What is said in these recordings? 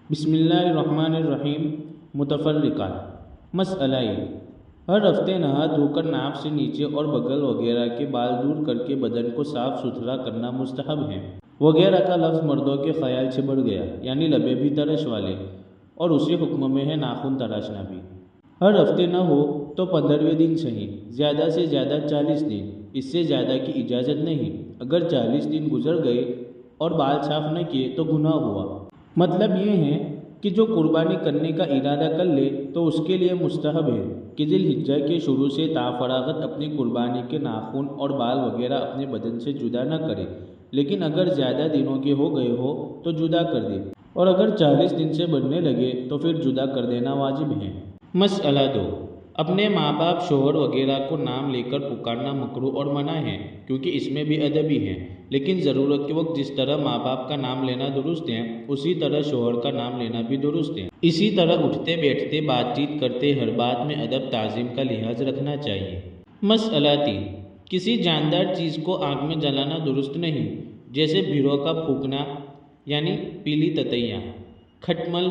بسم اللہ الرحمن الرحیم۔ متفرقات۔ مسئلہ ایک، ہر ہفتے نہا دھو کر ناف سے نیچے اور بغل وغیرہ کے بال دور کر کے بدن کو صاف ستھرا کرنا مستحب ہے۔ وغیرہ کا لفظ مردوں کے خیال سے بڑھ گیا، یعنی لبے بھی ترش والے، اور اسی حکم میں ہے ناخن تراشنا بھی۔ ہر ہفتے نہ ہو تو 15ویں دن صحیح، زیادہ سے زیادہ 40 دن، اس سے زیادہ کی اجازت نہیں۔ اگر 40 دن گزر گئے اور بال صاف نہ کیے تو گناہ ہوا۔ مطلب یہ ہے کہ جو قربانی کرنے کا ارادہ کر لے تو اس کے لیے مستحب ہے کہ ذی الحجہ کے شروع سے تا فراغت اپنی قربانی کے ناخن اور بال وغیرہ اپنے بدن سے جدا نہ کرے، لیکن اگر زیادہ دنوں کے ہو گئے ہو تو جدا کر دے، اور اگر 40 دن سے بڑھنے لگے تو پھر جدا کر دینا واجب ہے۔ مسئلہ دو، اپنے ماں باپ، شوہر وغیرہ کو نام لے کر پکارنا مکروہ اور منع ہے، کیونکہ اس میں بھی ادب ہی ہے، لیکن ضرورت کے وقت جس طرح ماں باپ کا نام لینا درست ہے اسی طرح شوہر کا نام لینا بھی درست ہے۔ اسی طرح اٹھتے بیٹھتے بات چیت کرتے ہر بات میں ادب تعظیم کا لحاظ رکھنا چاہیے۔ مسئلہ تین، کسی جاندار چیز کو آگ میں جلانا درست نہیں، جیسے بھیروں کا پھونکنا یعنی پیلی تتیاں، کھٹمل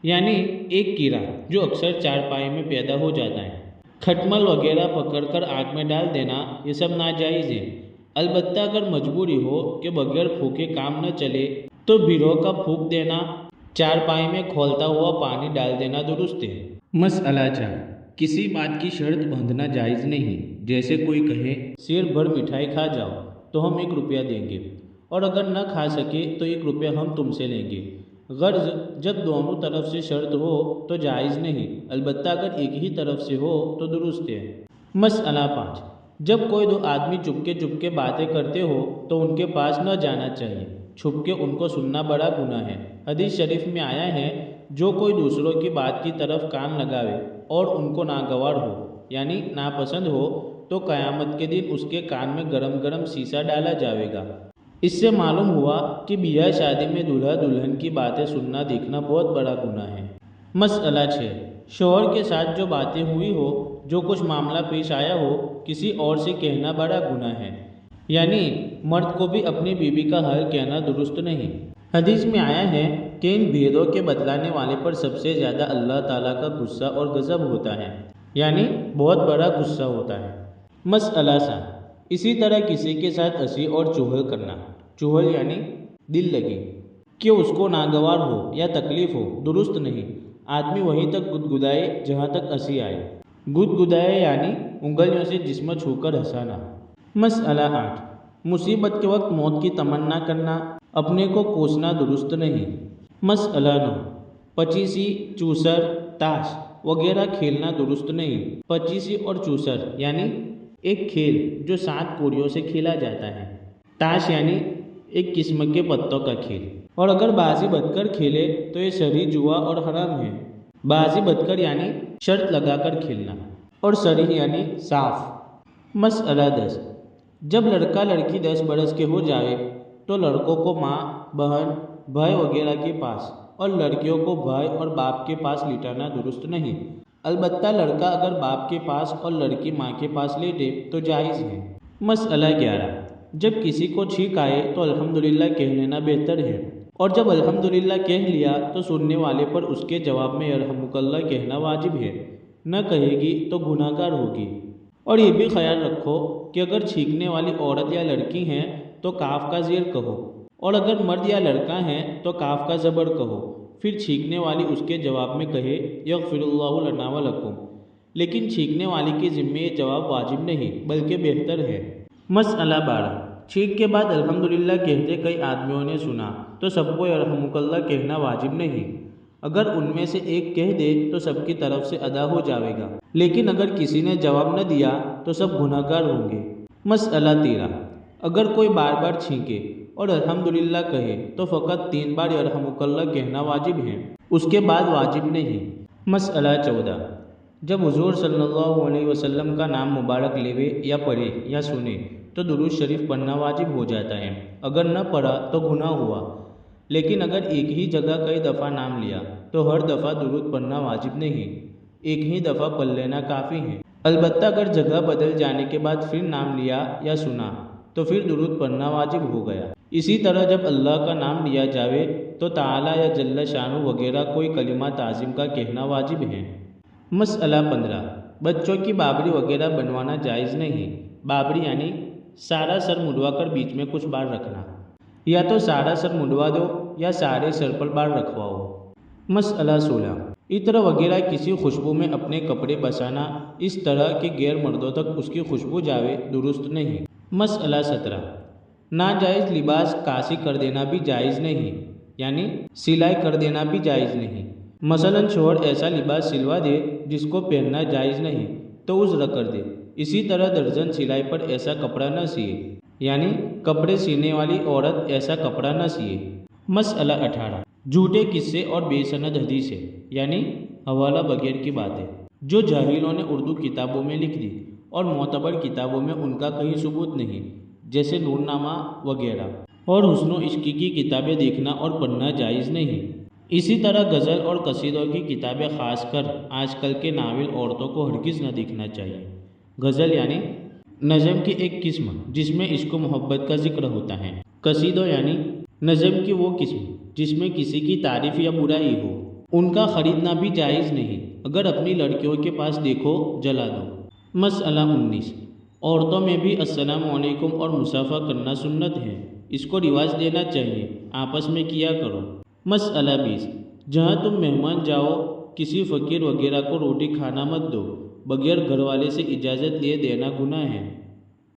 یعنی ایک کیڑا جو اکثر چارپائی میں پیدا ہو جاتا ہے، کھٹمل وغیرہ پکڑ کر آگ میں ڈال دینا، یہ سب ناجائز ہے۔ البتہ اگر مجبوری ہو کہ بغیر پھونکے کام نہ چلے تو بھیروں کا پھونک دینا، چارپائی میں کھولتا ہوا پانی ڈال دینا درست ہے۔ مسئلہ چار، کسی بات کی شرط باندھنا جائز نہیں، جیسے کوئی کہے سیر بھر مٹھائی کھا جاؤ تو ہم 1 روپیہ دیں گے، اور اگر نہ کھا سکے تو 1 روپیہ ہم تم سے لیں گے۔ غرض جب دونوں طرف سے شرط ہو تو جائز نہیں، البتہ اگر ایک ہی طرف سے ہو تو درست ہے۔ مسئلہ 5، جب کوئی دو آدمی چپکے باتیں کرتے ہو تو ان کے پاس نہ جانا چاہیے، چھپ کے ان کو سننا بڑا گناہ ہے۔ حدیث شریف میں آیا ہے، جو کوئی دوسروں کی بات کی طرف کان لگاوے اور ان کو ناگوار ہو یعنی ناپسند ہو تو قیامت کے دن اس کے کان میں گرم گرم سیسا ڈالا جائے گا۔ اس سے معلوم ہوا کہ بیاہ شادی میں دولہا دلہن کی باتیں سننا دیکھنا بہت بڑا گناہ ہے۔ مسئلہ 6، شوہر کے ساتھ جو باتیں ہوئی ہو، جو کچھ معاملہ پیش آیا ہو، کسی اور سے کہنا بڑا گناہ ہے، یعنی مرد کو بھی اپنی بیوی کا حال کہنا درست نہیں۔ حدیث میں آیا ہے کہ ان بھیدوں کے بتلانے والے پر سب سے زیادہ اللہ تعالیٰ کا غصہ اور غضب ہوتا ہے، یعنی بہت بڑا غصہ ہوتا ہے۔ مسئلہ 7، اسی طرح کسی کے ساتھ ہنسی اور چغل کرنا، چغل یعنی دل لگی، کہ اس کو ناگوار ہو یا تکلیف ہو، درست نہیں۔ آدمی وہیں تک گدگدائے جہاں تک ہنسی آئے، گدگدائے یعنی انگلیوں سے جسم چھو کر ہنسانا۔ مسئلہ 8، مصیبت کے وقت موت کی تمنا کرنا، اپنے کو کوسنا درست نہیں۔ مسئلہ 9، پچیسی، چوسر، تاش وغیرہ کھیلنا درست نہیں۔ پچیسی اور چوسر یعنی ایک کھیل جو 7 کوڑیوں سے کھیلا جاتا ہے، تاش یعنی ایک قسم کے پتوں کا کھیل، اور اگر بازی بدھ کر کھیلے تو یہ شرعی جوا اور حرام ہے۔ بازی بدھ کر یعنی شرط لگا کر کھیلنا، اور شرعی یعنی صاف۔ مسئلہ 10، جب لڑکا لڑکی 10 برس کے ہو جائے تو لڑکوں کو ماں، بہن، بھائی وغیرہ کے پاس اور لڑکیوں کو بھائی اور باپ کے پاس لٹانا درست نہیں۔ البتہ لڑکا اگر باپ کے پاس اور لڑکی ماں کے پاس لیٹے تو جائز ہے۔ مسئلہ 11، جب کسی کو چھینک آئے تو الحمدللہ کہہ لینا بہتر ہے، اور جب الحمدللہ کہہ لیا تو سننے والے پر اس کے جواب میں یرحمک اللہ کہنا واجب ہے، نہ کہے گی تو گناہ گار ہوگی۔ اور یہ بھی خیال رکھو کہ اگر چھینکنے والی عورت یا لڑکی ہیں تو کاف کا زیر کہو، اور اگر مرد یا لڑکا ہیں تو کاف کا زبر کہو، پھر چھینکنے والی اس کے جواب میں کہے یغفر اللہ لنا ولکم، لیکن چھینکنے والی کے ذمے یہ جواب واجب نہیں بلکہ بہتر ہے۔ مسئلہ 12، چھینک کے بعد الحمدللہ کہتے کئی آدمیوں نے سنا تو سب کو یرحمک اللہ کہنا واجب نہیں۔ اگر ان میں سے ایک کہہ دے تو سب کی طرف سے ادا ہو جائے گا، لیکن اگر کسی نے جواب نہ دیا تو سب گناہ گار ہوں گے۔ مسئلہ 13، اگر کوئی بار بار چھینکے اور الحمدللہ کہے تو فقط 3 بار یرحمک اللہ کہنا واجب ہے، اس کے بعد واجب نہیں۔ مسئلہ 14، جب حضور صلی اللہ علیہ وسلم کا نام مبارک لیوے یا پڑھے یا سنے تو درود شریف پڑھنا واجب ہو جاتا ہے، اگر نہ پڑھا تو گناہ ہوا، لیکن اگر ایک ہی جگہ کئی دفعہ نام لیا تو ہر دفعہ درود پڑھنا واجب نہیں، ایک ہی دفعہ پڑھ لینا کافی ہے۔ البتہ اگر جگہ بدل جانے کے بعد پھر نام لیا یا سنا تو پھر درود پڑھنا واجب ہو گیا۔ اسی طرح جب اللہ کا نام لیا جاوے تو تعالیٰ یا جل شانہ وغیرہ کوئی کلمہ تعظیم کا کہنا واجب ہے۔ مسئلہ 15، بچوں کی بابری وغیرہ بنوانا جائز نہیں۔ بابری یعنی سارا سر مڈوا کر بیچ میں کچھ بال رکھنا، یا تو سارا سر مڈوا دو یا سارے سر پر بال رکھواؤ۔ مسئلہ 16، عطر وغیرہ کسی خوشبو میں اپنے کپڑے بسانا اس طرح کہ غیر مردوں تک اس کی خوشبو جاوے درست نہیں۔ مسئلہ 17، ناجائز لباس کاسی کر دینا بھی جائز نہیں، یعنی سلائی کر دینا بھی جائز نہیں۔ مثلاً شوہر ایسا لباس سلوا دے جس کو پہننا جائز نہیں تو عذر کر دے۔ اسی طرح درزن سلائی پر ایسا کپڑا نہ سیے، یعنی کپڑے سینے والی عورت ایسا کپڑا نہ سیے۔ مسئلہ 18، جھوٹے قصے اور بے سند حدیثیں یعنی حوالہ بغیر کی باتیں جو جاہلوں نے اردو کتابوں میں لکھ دی اور معتبر کتابوں میں ان کا کہیں ثبوت نہیں، جیسے نور نامہ وغیرہ، اور حسن و عشق کی کتابیں دیکھنا اور پڑھنا جائز نہیں۔ اسی طرح غزل اور قصیدوں کی کتابیں، خاص کر آج کل کے ناول، عورتوں کو ہرگز نہ دیکھنا چاہیے۔ غزل یعنی نظم کی ایک قسم جس میں عشق و محبت کا ذکر ہوتا ہے۔ قصیدوں یعنی نظم کی وہ قسم جس میں کسی کی تعریف یا برائی ہو، ان کا خریدنا بھی جائز نہیں۔ اگر اپنی لڑکیوں کے پاس دیکھو جلا دو۔ مسئلہ 19، عورتوں میں بھی السلام علیکم اور مصافحہ کرنا سنت ہے، اس کو رواج دینا چاہیے، آپس میں کیا کرو۔ مسئلہ 20، جہاں تم مہمان جاؤ کسی فقیر وغیرہ کو روٹی کھانا مت دو، بغیر گھر والے سے اجازت لیے دینا گناہ ہے۔